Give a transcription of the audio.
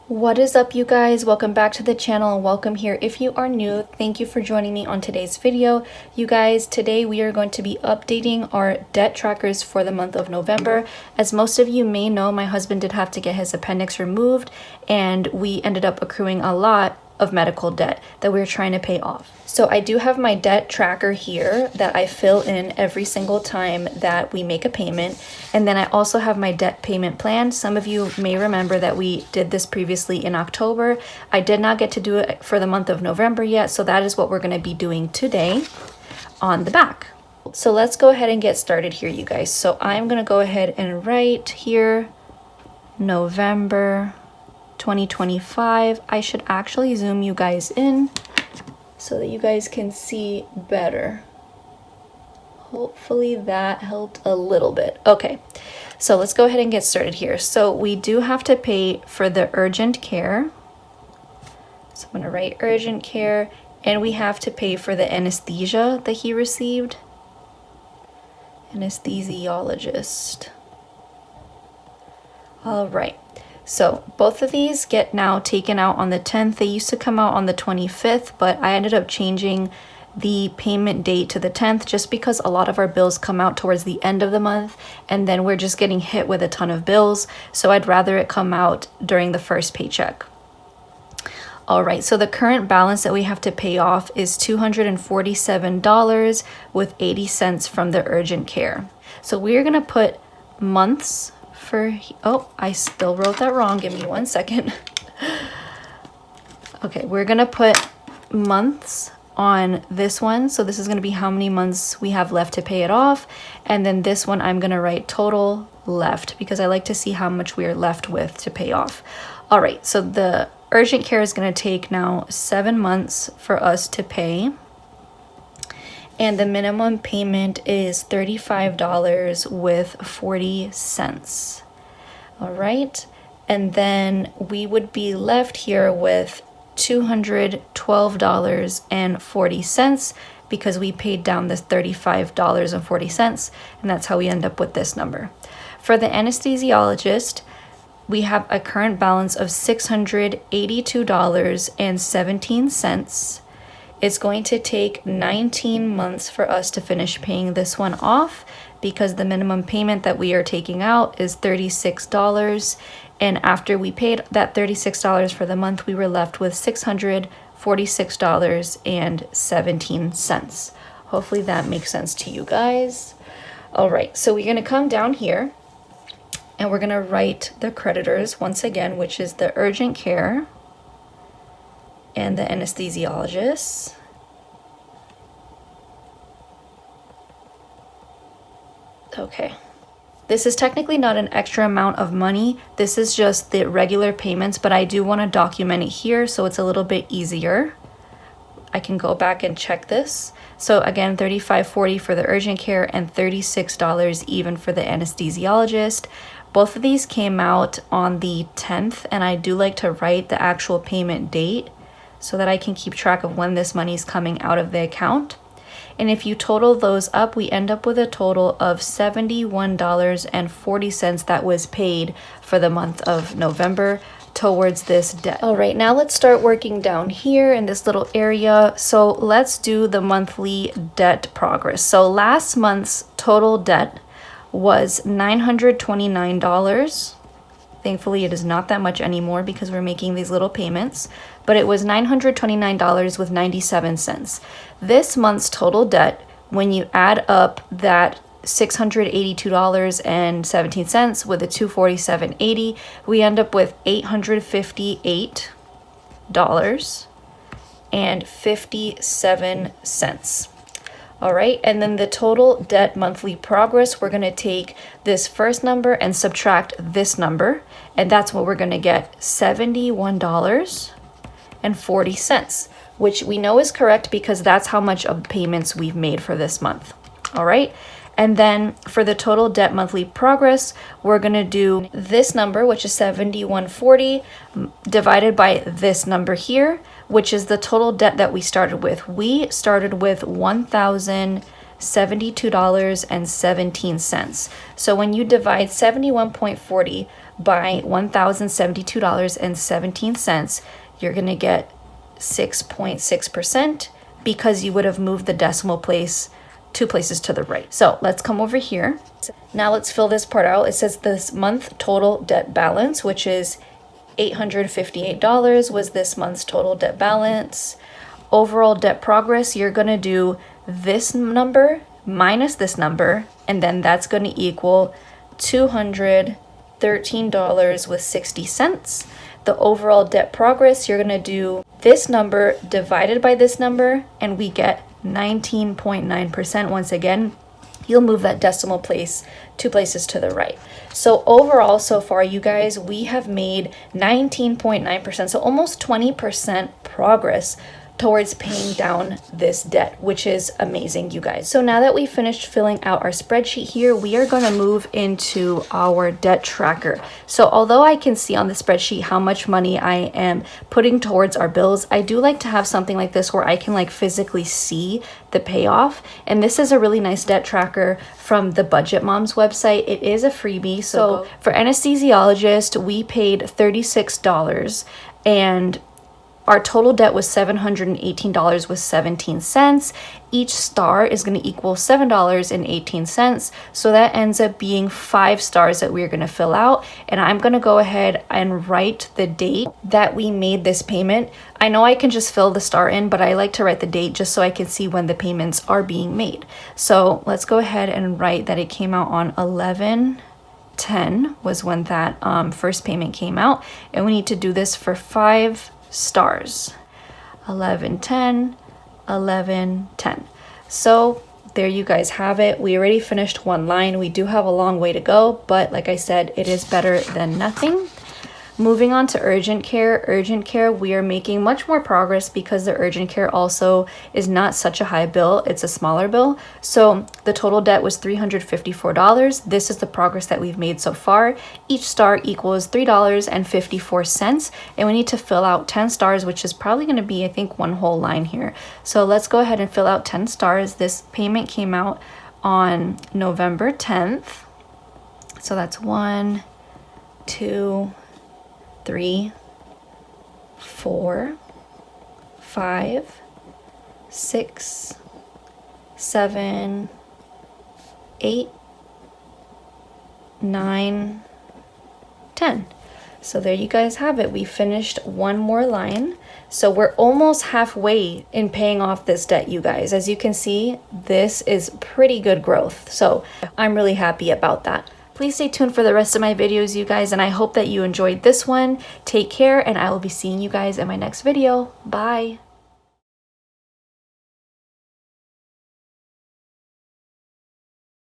What is up, you guys? Welcome back to the channel and welcome here. If you are new, thank you for joining me on today's video. You guys, today we are going to be updating our debt trackers for the month of November. As most of you may know, my husband did have to get his appendix removed and we ended up accruing a lot of medical debt that we're trying to pay off. So I do have my debt tracker here that I fill in every single time that we make a payment. And then I also have my debt payment plan. Some of you may remember that we did this previously in October. I did not get to do it for the month of November yet. So that is what we're going to be doing today on the back. So let's go ahead and get started here, you guys. So I'm going to go ahead and write here November 2025. I should actually zoom you guys in so that you guys can see better. Hopefully that helped a little bit. Okay, so let's go ahead and get started here. So we do have to pay for the urgent care. So I'm going to write urgent care, and we have to pay for the anesthesia that he received. Anesthesiologist. All right. So both of these get now taken out on the 10th. They used to come out on the 25th, but I ended up changing the payment date to the 10th just because a lot of our bills come out towards the end of the month and then we're just getting hit with a ton of bills. So I'd rather it come out during the first paycheck. All right, so the current balance that we have to pay off is $247.80 from the urgent care. So we're gonna put months oh, I still wrote that wrong. Give me 1 second. Okay, we're gonna put months on this one. So this is gonna be how many months we have left to pay it off. And then this one, I'm gonna write total left because I like to see how much we are left with to pay off. All right, so the urgent care is gonna take now 7 months for us to pay. And the minimum payment is $35.40. All right. And then we would be left here with $212.40 because we paid down this $35.40. And that's how we end up with this number. For the anesthesiologist, we have a current balance of $682.17. It's going to take 19 months for us to finish paying this one off because the minimum payment that we are taking out is $36. And after we paid that $36 for the month, we were left with $646.17. Hopefully that makes sense to you guys. All right, so we're going to come down here and we're going to write the creditors once again, which is the urgent care and the anesthesiologist. Okay. This is technically not an extra amount of money. This is just the regular payments, but I do want to document it here so it's a little bit easier. I can go back and check this. So again, $35.40 for the urgent care and $36 even for the anesthesiologist. Both of these came out on the 10th, and I do like to write the actual payment date so that I can keep track of when this money is coming out of the account. And if you total those up, we end up with a total of $71.40 that was paid for the month of November towards this debt. All right, now let's start working down here in this little area. So let's do the monthly debt progress. So last month's total debt was $929. Thankfully, it is not that much anymore because we're making these little payments, but it was $929.97. This month's total debt, when you add up that $682.17 with the $247.80, we end up with $858.57. All right, and then the total debt monthly progress, we're gonna take this first number and subtract this number, and that's what we're gonna get, $71.40, which we know is correct because that's how much of payments we've made for this month. All right, and then for the total debt monthly progress, we're gonna do this number, which is $71.40, divided by this number here, which is the total debt that we started with. We started with $1,072.17. So when you divide 71.40 by $1,072.17, you're going to get 6.6% because you would have moved the decimal place 2 places to the right. So let's come over here. Now let's fill this part out. It says this month total debt balance, which is $858 was this month's total debt balance. Overall debt progress, you're going to do this number minus this number, and then that's going to equal $213.60. The overall debt progress, you're going to do this number divided by this number, and we get 19.9%. Once again, you'll move that decimal place 2 places to the right. So overall, so far, you guys, we have made 19.9%, so almost 20% progress towards paying down this debt, which is amazing, you guys. So now that we finished filling out our spreadsheet here, we are going to move into our debt tracker. So although I can see on the spreadsheet how much money I am putting towards our bills, I do like to have something like this where I can like physically see the payoff. And this is a really nice debt tracker from the Budget Moms website. It is a freebie. So for anesthesiologist, we paid $36, and our total debt was $718.17. Each star is going to equal $7.18. So that ends up being 5 stars that we're going to fill out. And I'm going to go ahead and write the date that we made this payment. I know I can just fill the star in, but I like to write the date just so I can see when the payments are being made. So let's go ahead and write that it came out on 11/10 was when that first payment came out. And we need to do this for 5 stars. 11/10, 11/10. So there you guys have it. We already finished one line. We do have a long way to go, but like I said, it is better than nothing. Moving on to urgent care. Urgent care, we are making much more progress because the urgent care also is not such a high bill. It's a smaller bill. So the total debt was $354. This is the progress that we've made so far. Each star equals $3.54. And we need to fill out 10 stars, which is probably going to be, I think, one whole line here. So let's go ahead and fill out 10 stars. This payment came out on November 10th. So that's 1, 2, 3, 4, 5, 6, 7, 8, 9, 10. So there you guys have it. We finished one more line. So we're almost halfway in paying off this debt, you guys. As you can see, this is pretty good growth. So I'm really happy about that. Please stay tuned for the rest of my videos, you guys, and I hope that you enjoyed this one. Take care, and I will be seeing you guys in my next video. Bye.